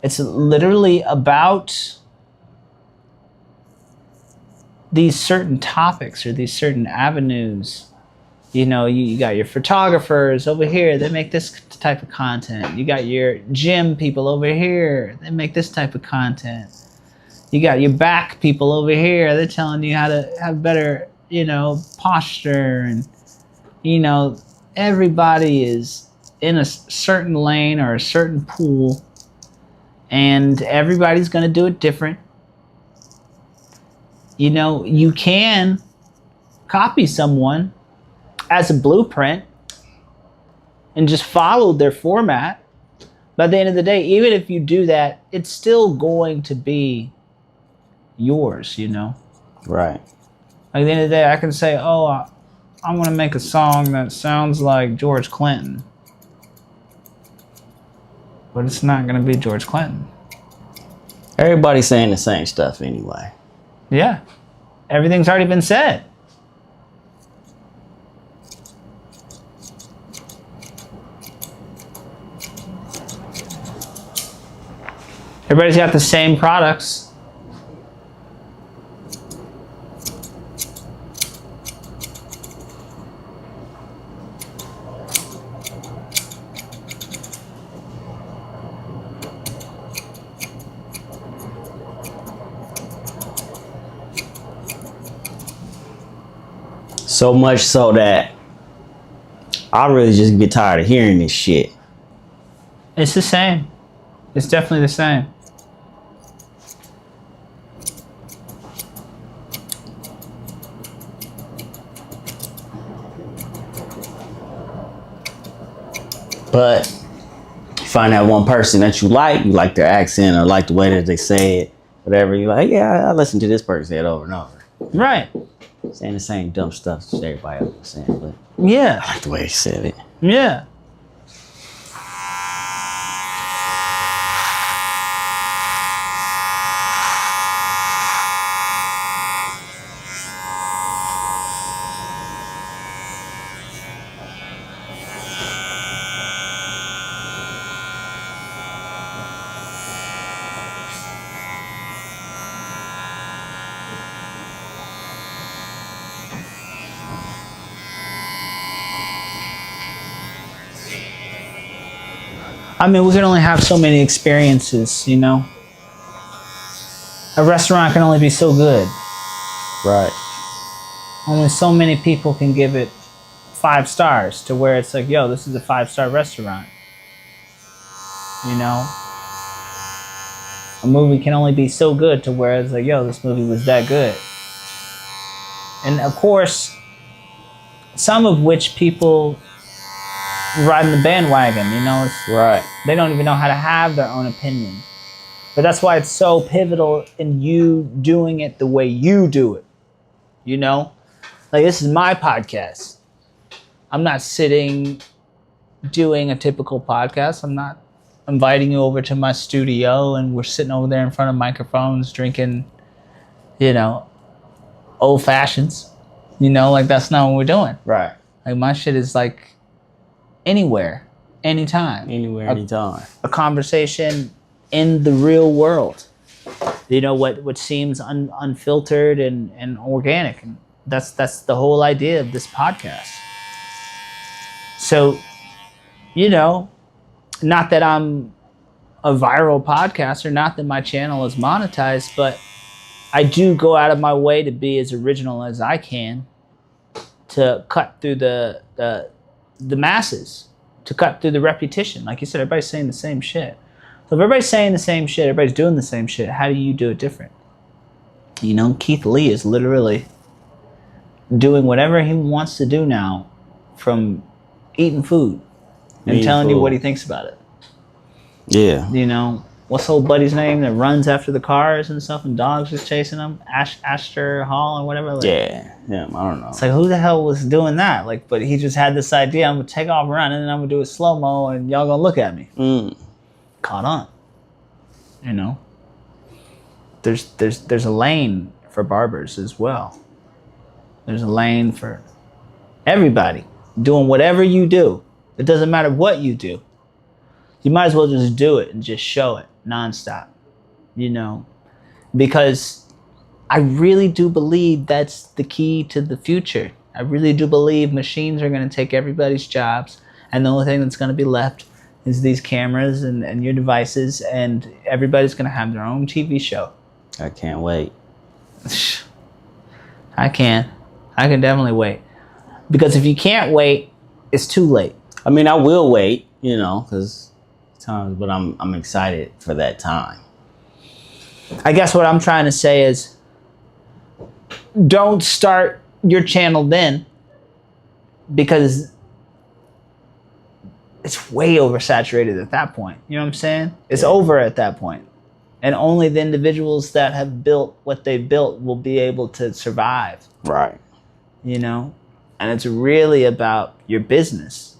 It's literally about these certain topics or these certain avenues. You know, you got your photographers over here, they make this type of content. You got your gym people over here, they make this type of content. You got your back people over here, they're telling you how to have better, you know, posture. And, you know, everybody is in a certain lane or a certain pool, and everybody's going to do it different. You know, you can copy someone as a blueprint and just follow their format. But at the end of the day, even if you do that, it's still going to be yours, you know? Right. Like at the end of the day, I can say, oh, I want to make a song that sounds like George Clinton. But it's not going to be George Clinton. Everybody's saying the same stuff anyway. Yeah. Everything's already been said. Everybody's got the same products. So much so that I really just get tired of hearing this shit. It's the same. It's definitely the same. But you find that one person that you like their accent or like the way that they say it, whatever. You're like, yeah, I listen to this person say it over and over. Right. Saying the same dumb stuff that everybody else was saying, but yeah, I like the way they said it. Yeah. I mean, we can only have so many experiences, you know? A restaurant can only be so good. Right. Only so many people can give it 5 stars to where it's like, yo, this is a 5-star restaurant. You know? A movie can only be so good to where it's like, yo, this movie was that good. And of course, some of which people riding the bandwagon, you know? It's, right. They don't even know how to have their own opinion. But that's why it's so pivotal in you doing it the way you do it. You know? Like, this is my podcast. I'm not sitting doing a typical podcast. I'm not inviting you over to my studio and we're sitting over there in front of microphones drinking, you know, old fashions. You know, like, that's not what we're doing. Right. Like, my shit is like anywhere, anytime. Anywhere, anytime. A conversation in the real world. You know, what seems unfiltered and organic. And that's the whole idea of this podcast. So, you know, not that I'm a viral podcaster, not that my channel is monetized, but I do go out of my way to be as original as I can to cut through the masses, to cut through the repetition. Like you said, everybody's saying the same shit. So if everybody's saying the same shit, everybody's doing the same shit, how do you do it different? You know, Keith Lee is literally doing whatever he wants to do now, from eating food and telling you what he thinks about it. Yeah. You know, what's old buddy's name that runs after the cars and stuff and dogs just chasing them? Astor Hall or whatever. Like, yeah, I don't know. It's like, who the hell was doing that? Like, but he just had this idea, I'm going to take off running and I'm going to do a slow-mo and y'all going to look at me. Caught on. You know? There's a lane for barbers as well. There's a lane for everybody doing whatever you do. It doesn't matter what you do. You might as well just do it and just show it nonstop, you know, because I really do believe that's the key to the future. I really do believe machines are going to take everybody's jobs, and the only thing that's going to be left is these cameras and your devices, and everybody's going to have their own TV show. I can't wait. I can definitely wait, because if you can't wait, it's too late. I mean, I will wait, you know, because times, but I'm excited for that time. I guess what I'm trying to say is, don't start your channel then, because it's way oversaturated at that point. You know what I'm saying? It's over at that point. And only the individuals that have built what they've built will be able to survive. Right. You know? And it's really about your business.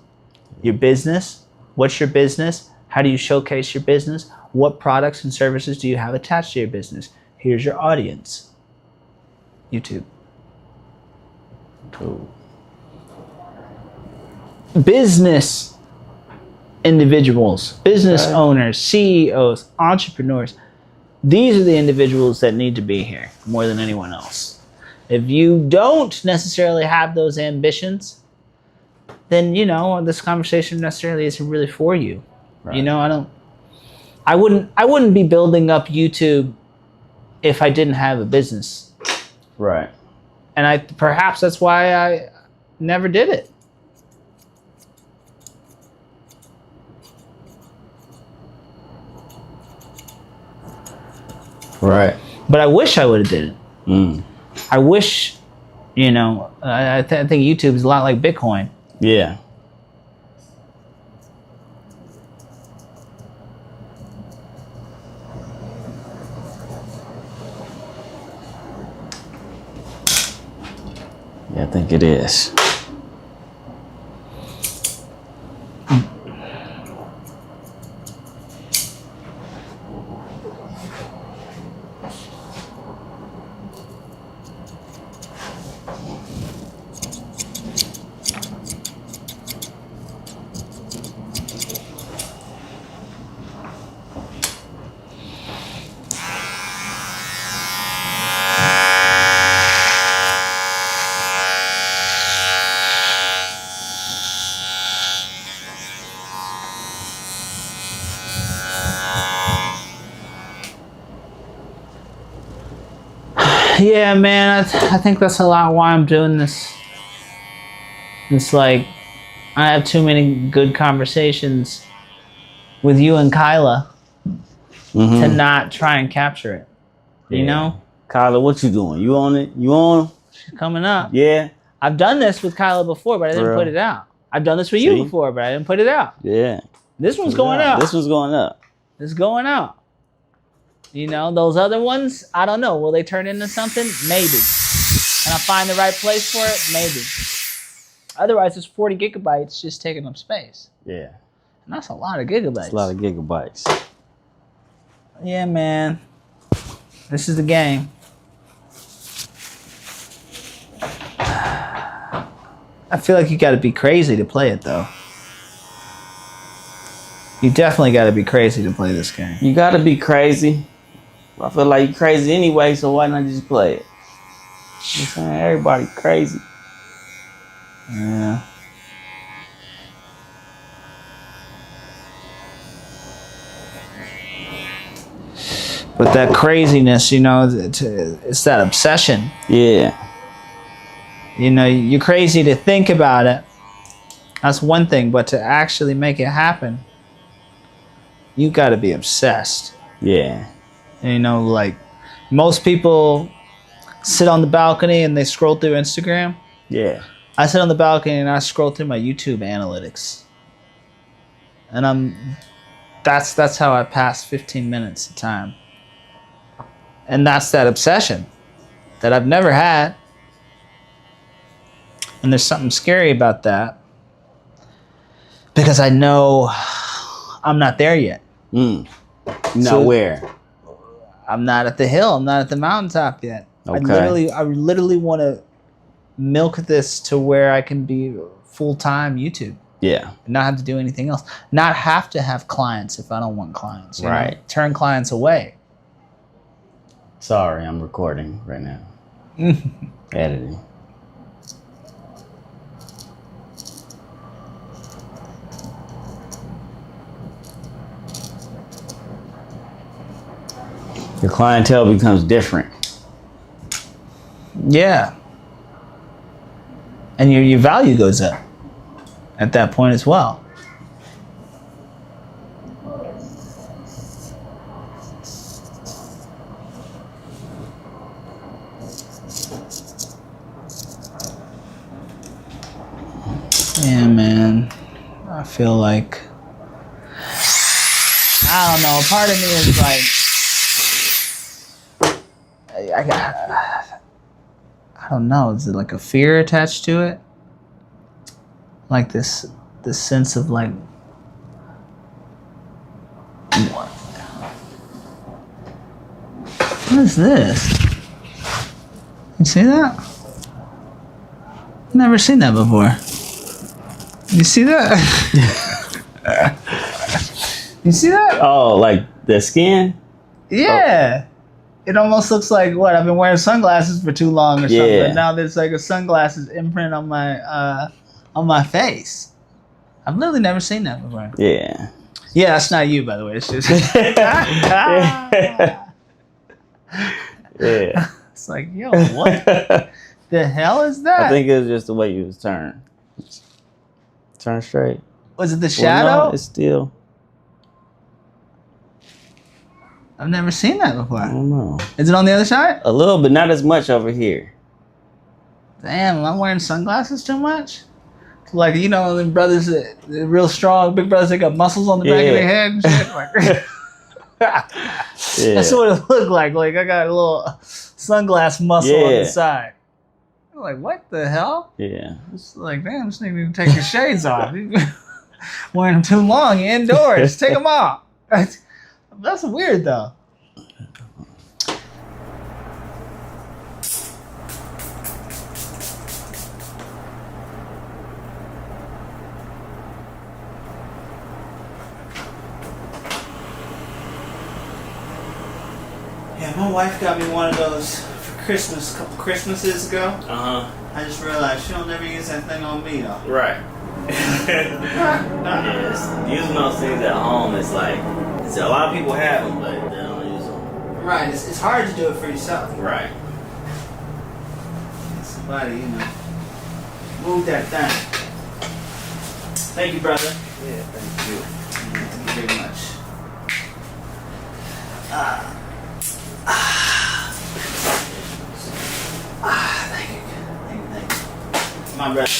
Your business. What's your business? How do you showcase your business? What products and services do you have attached to your business? Here's your audience. YouTube. Cool. Business individuals, business owners, CEOs, entrepreneurs. These are the individuals that need to be here more than anyone else. If you don't necessarily have those ambitions, then, you know, this conversation necessarily isn't really for you. Right. You know, I wouldn't be building up YouTube if I didn't have a business. Right. And perhaps that's why never did it. Right. But I wish I would have did it. I wish, I think YouTube is a lot like Bitcoin. Yeah. Yeah, I think it is. Yeah, man, I think that's a lot why I'm doing this. It's like, I have too many good conversations with you and Kyla to not try and capture it. You know? Kyla, what you doing? You on it? You on? She's coming up. Yeah. I've done this with Kyla before, but I didn't put it out. I've done this with you before, but I didn't put it out. Yeah. This one's going out. This one's going up. It's going out. Those other ones, I don't know. Will they turn into something? Maybe. And I find the right place for it? Maybe. Otherwise, it's 40 gigabytes just taking up space. Yeah. And that's a lot of gigabytes. That's a lot of gigabytes. Yeah, man. This is the game. I feel like you got to be crazy to play it, though. You definitely got to be crazy to play this game. You got to be crazy. I feel like you're crazy anyway, so why not just play it? I'm saying everybody crazy. Yeah. But that craziness, it's that obsession. Yeah. You're crazy to think about it. That's one thing, but to actually make it happen, you got to be obsessed. Yeah. Like most people sit on the balcony and they scroll through Instagram. Yeah. I sit on the balcony and I scroll through my YouTube analytics. And that's how I pass 15 minutes of time. And that's that obsession that I've never had. And there's something scary about that. Because I know I'm not there yet. Where? I'm not at the hill. I'm not at the mountaintop yet. Okay. I literally want to milk this to where I can be full-time YouTube. Yeah. Not have to do anything else. Not have to have clients if I don't want clients. Right. Turn clients away. Sorry, I'm recording right now. Editing. Your clientele becomes different. Yeah. And your value goes up at that point as well. Yeah, man. I feel like, I don't know, part of me is like, I don't know, is it like a fear attached to it? Like this sense of like, what is this? You see that? Never seen that before. You see that? You see that? Oh, like the skin? Yeah. It almost looks like what? I've been wearing sunglasses for too long or something. Yeah. But now there's like a sunglasses imprint on my face. I've literally never seen that before. Yeah. Yeah, that's not you, by the way. It's just Yeah. It's like, yo, what? The hell is that? I think it was just the way you was turned. Turn straight. Was it the shadow? Well, no, it's still. I've never seen that before. I don't know. Is it on the other side? A little, but not as much over here. Damn, am I wearing sunglasses too much? Like, you know, them brothers, they're real strong, big brothers, they got muscles on the back of their head and shit. Like, that's what it looked like. Like, I got a little sunglass muscle on the side. I'm like, what the hell? Yeah. It's like, damn, this nigga need to take his shades off. Wearing them too long, you're indoors. Take them off. That's weird, though. Yeah, my wife got me one of those for Christmas a couple Christmases ago. I just realized she don't never use that thing on me, though. Right. Yes. Using those things at home is like, a lot of people have them, but they don't use them. Right, it's hard to do it for yourself. Right. Somebody, you know, move that thing. Thank you, brother. Yeah, thank you. Thank you very much. Thank you. My brother.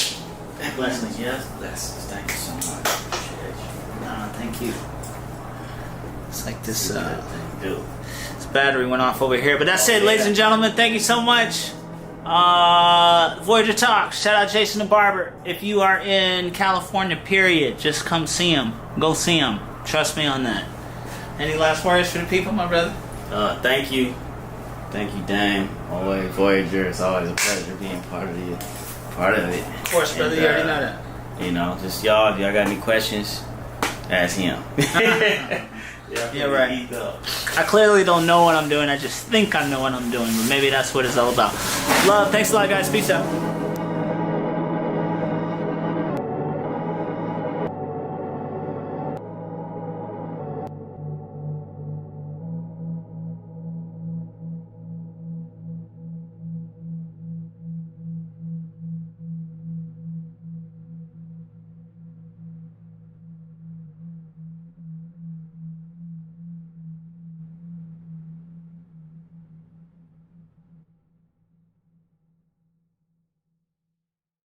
Blessings. Yes, blessings. Thank you so much. Appreciate you. Thank you. It's like this, Do. this battery went off over here. But that's it, ladies and gentlemen. Thank you so much. Voyager Talks. Shout out Jayson the Barber. If you are in California, period, just come see him. Go see him. Trust me on that. Any last words for the people, my brother? Thank you. Thank you, Dame. Always Voyager. It's always a pleasure being part of it. Of course, brother. You already know that. You know, just y'all, if y'all got any questions, ask him. Yeah, right. I clearly don't know what I'm doing. I just think I know what I'm doing. But maybe that's what it's all about. Love. Thanks a lot, guys. Peace out.